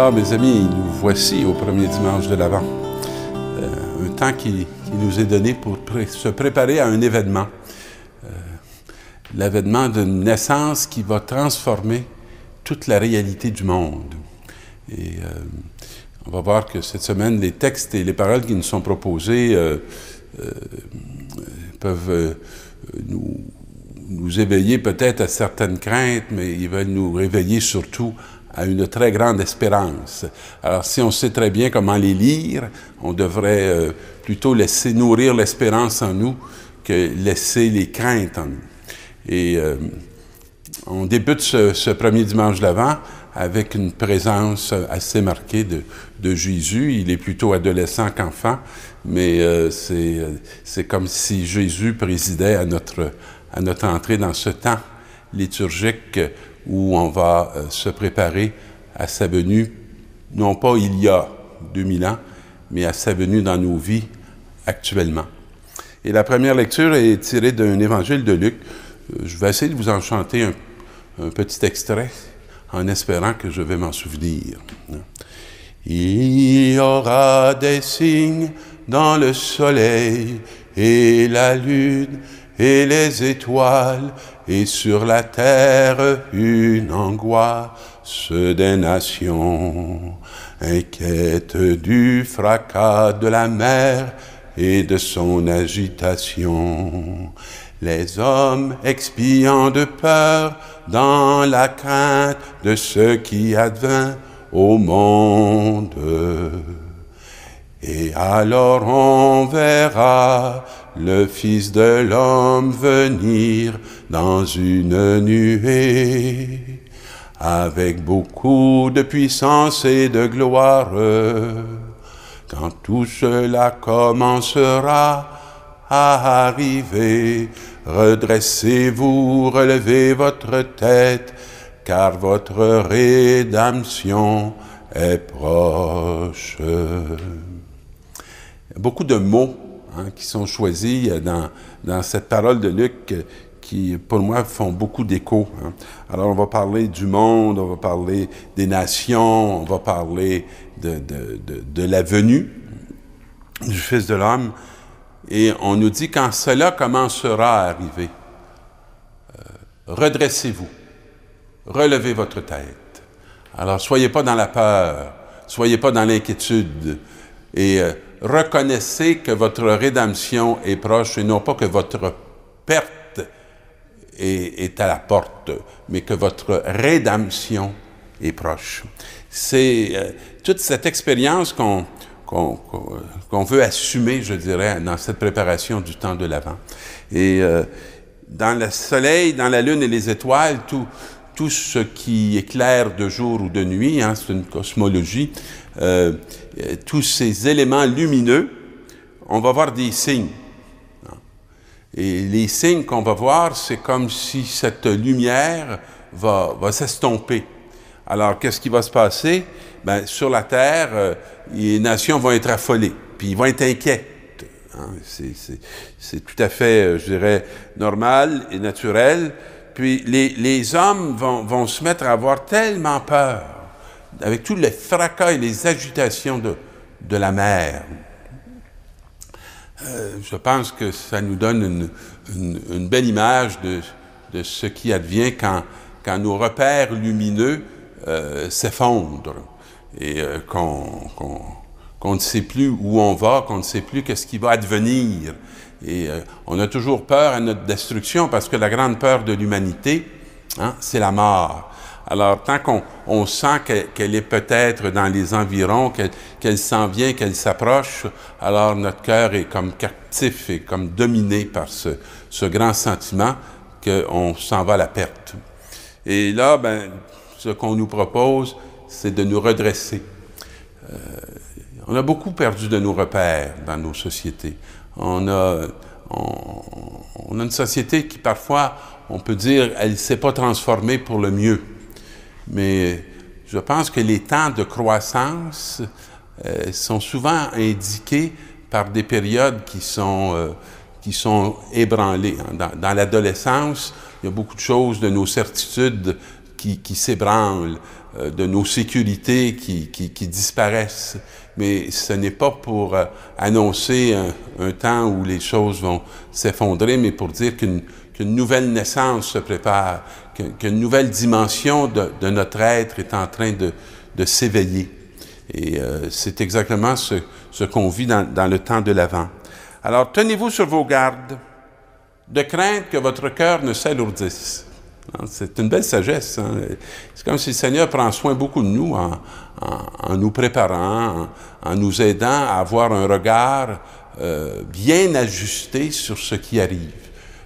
Alors, mes amis, nous voici au premier dimanche de l'Avent. Un temps qui nous est donné pour se préparer à un événement. L'événement d'une naissance qui va transformer toute la réalité du monde. Et on va voir que cette semaine, les textes et les paroles qui nous sont proposés peuvent nous éveiller peut-être à certaines craintes, mais ils veulent nous réveiller surtout à une très grande espérance. Alors, si on sait très bien comment les lire, on devrait plutôt laisser nourrir l'espérance en nous que laisser les craintes en nous. Et on débute ce premier dimanche de l'Avent avec une présence assez marquée de Jésus. Il est plutôt adolescent qu'enfant, mais c'est comme si Jésus présidait à notre entrée dans ce temps liturgique où on va se préparer à sa venue, non pas il y a 2000 ans, mais à sa venue dans nos vies actuellement. Et la première lecture est tirée d'un évangile de Luc. Je vais essayer de vous en chanter un petit extrait en espérant que je vais m'en souvenir. Il y aura des signes dans le soleil et la lune et les étoiles, et sur la terre une angoisse des nations, inquiète du fracas de la mer et de son agitation. Les hommes expiant de peur dans la crainte de ce qui advint au monde. Et alors on verra le Fils de l'homme venir dans une nuée, avec beaucoup de puissance et de gloire. Quand tout cela commencera à arriver, redressez-vous, relevez votre tête, car votre rédemption est proche. Beaucoup de mots qui sont choisis dans cette parole de Luc qui, pour moi, font beaucoup d'écho. Alors, on va parler du monde, on va parler des nations, on va parler de la venue du Fils de l'homme. Et on nous dit quand cela commencera à arriver, redressez-vous, relevez votre tête. Alors, soyez pas dans la peur, soyez pas dans l'inquiétude et reconnaissez que votre rédemption est proche et non pas que votre perte est à la porte, mais que votre rédemption est proche. C'est toute cette expérience qu'on veut assumer, je dirais, dans cette préparation du temps de l'Avent. Et dans le soleil, dans la lune et les étoiles, tout ce qui éclaire de jour ou de nuit, c'est une cosmologie, tous ces éléments lumineux, on va voir des signes. Et les signes qu'on va voir, c'est comme si cette lumière va s'estomper. Alors, qu'est-ce qui va se passer? Ben, sur la Terre, les nations vont être affolées, puis ils vont être inquiets. C'est tout à fait, je dirais, normal et naturel. Puis les hommes vont se mettre à avoir tellement peur, avec tous les fracas et les agitations de la mer. Je pense que ça nous donne une belle image de ce qui advient quand nos repères lumineux s'effondrent et qu'on ne sait plus où on va, qu'on ne sait plus qu'est-ce qui va advenir. Et on a toujours peur à notre destruction parce que la grande peur de l'humanité, c'est la mort. Alors, tant qu'on sent qu'elle est peut-être dans les environs, qu'elle s'en vient, qu'elle s'approche, alors notre cœur est comme captif et comme dominé par ce grand sentiment qu'on s'en va à la perte. Et là, ce qu'on nous propose, c'est de nous redresser. On a beaucoup perdu de nos repères dans nos sociétés. On a une société qui, parfois, on peut dire, elle ne s'est pas transformée pour le mieux. Mais je pense que les temps de croissance sont souvent indiqués par des périodes qui sont ébranlées. Dans l'adolescence, il y a beaucoup de choses de nos certitudes qui s'ébranlent. de nos sécurités qui disparaissent. Mais ce n'est pas pour annoncer un temps où les choses vont s'effondrer, mais pour dire qu'une nouvelle naissance se prépare, qu'une nouvelle dimension de notre être est en train de s'éveiller. Et c'est exactement ce qu'on vit dans le temps de l'Avent. Alors, tenez-vous sur vos gardes, de crainte que votre cœur ne s'alourdisse. C'est une belle sagesse. Hein? C'est comme si le Seigneur prend soin beaucoup de nous en nous préparant, en nous aidant à avoir un regard bien ajusté sur ce qui arrive.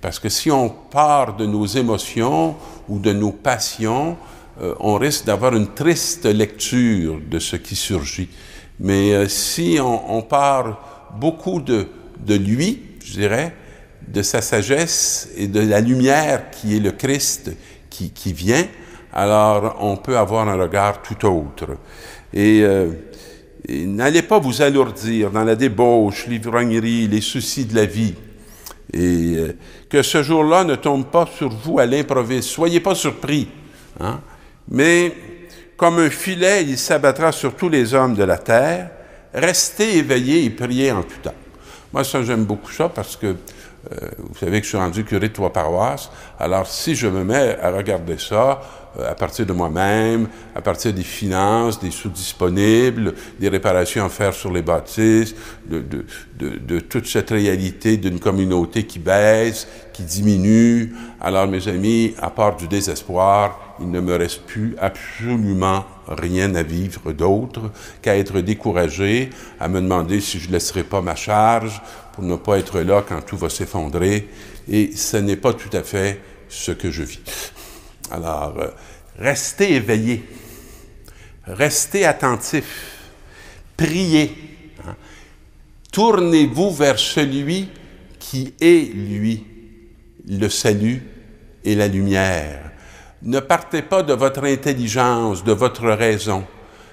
Parce que si on part de nos émotions ou de nos passions, on risque d'avoir une triste lecture de ce qui surgit. Mais si on part beaucoup de lui, je dirais, de sa sagesse et de la lumière qui est le Christ qui vient, alors on peut avoir un regard tout autre. Et n'allez pas vous alourdir dans la débauche, l'ivrognerie, les soucis de la vie. Et que ce jour-là ne tombe pas sur vous à l'improviste. Soyez pas surpris. Hein? Mais comme un filet, il s'abattra sur tous les hommes de la terre. Restez éveillés et priez en tout temps. Moi, ça, j'aime beaucoup ça parce que vous savez que je suis rendu curé de 3 paroisses. Alors, si je me mets à regarder ça, à partir de moi-même, à partir des finances, des sous disponibles, des réparations à faire sur les bâtisses, de toute cette réalité d'une communauté qui baisse, qui diminue, alors, mes amis, à part du désespoir, il ne me reste plus absolument rien à vivre d'autre qu'à être découragé, à me demander si je ne laisserai pas ma charge pour ne pas être là quand tout va s'effondrer. Et ce n'est pas tout à fait ce que je vis. Alors, restez éveillés, restez attentifs, priez. Hein? Tournez-vous vers celui qui est, lui, le salut et la lumière. Ne partez pas de votre intelligence, de votre raison,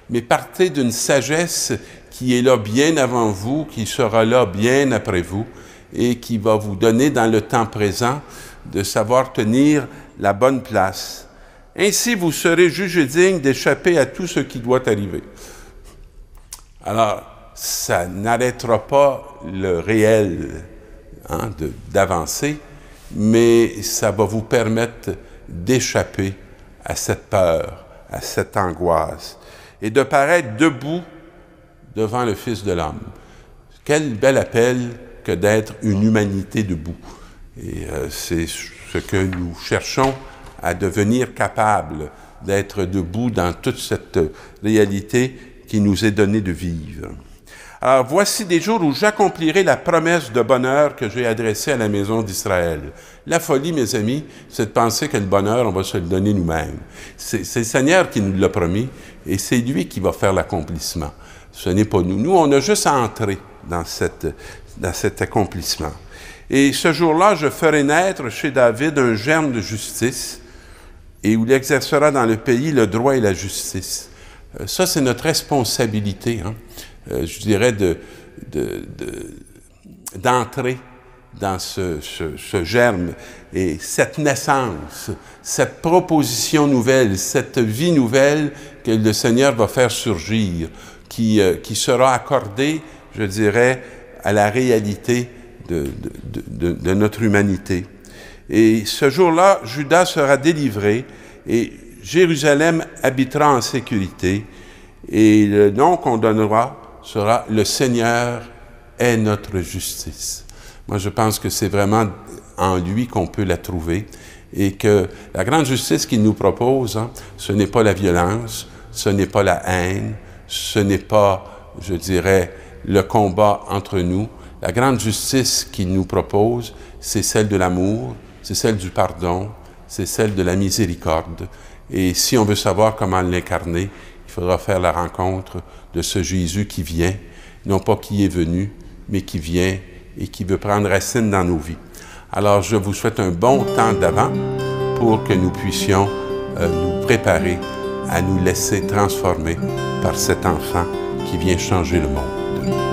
mais partez d'une sagesse qui est là bien avant vous, qui sera là bien après vous, et qui va vous donner dans le temps présent de savoir tenir la bonne place. Ainsi, vous serez jugés dignes d'échapper à tout ce qui doit arriver. Alors, ça n'arrêtera pas le réel d'avancer, mais ça va vous permettre d'échapper à cette peur, à cette angoisse, et de paraître debout devant le Fils de l'homme. Quel bel appel que d'être une humanité debout. Et c'est ce que nous cherchons à devenir capables d'être debout dans toute cette réalité qui nous est donnée de vivre. Alors, voici des jours où j'accomplirai la promesse de bonheur que j'ai adressée à la maison d'Israël. La folie, mes amis, c'est de penser que le bonheur, on va se le donner nous-mêmes. C'est le Seigneur qui nous l'a promis et c'est lui qui va faire l'accomplissement. Ce n'est pas nous. Nous, on a juste à entrer dans cet accomplissement. Et ce jour-là, je ferai naître chez David un germe de justice et où il exercera dans le pays le droit et la justice. Ça, c'est notre responsabilité, hein? Je dirais d'entrer dans ce germe et cette naissance, cette proposition nouvelle, cette vie nouvelle que le Seigneur va faire surgir, qui sera accordée, je dirais, à la réalité de notre humanité. Et ce jour-là, Juda sera délivré et Jérusalem habitera en sécurité et le nom qu'on donnera sera « Le Seigneur est notre justice ». Moi, je pense que c'est vraiment en lui qu'on peut la trouver et que la grande justice qu'il nous propose, hein, ce n'est pas la violence, ce n'est pas la haine, ce n'est pas, je dirais, le combat entre nous. La grande justice qu'il nous propose, c'est celle de l'amour, c'est celle du pardon, c'est celle de la miséricorde. Et si on veut savoir comment l'incarner, il faudra faire la rencontre de ce Jésus qui vient, non pas qui est venu, mais qui vient et qui veut prendre racine dans nos vies. Alors, je vous souhaite un bon temps d'Avent pour que nous puissions nous préparer à nous laisser transformer par cet enfant qui vient changer le monde.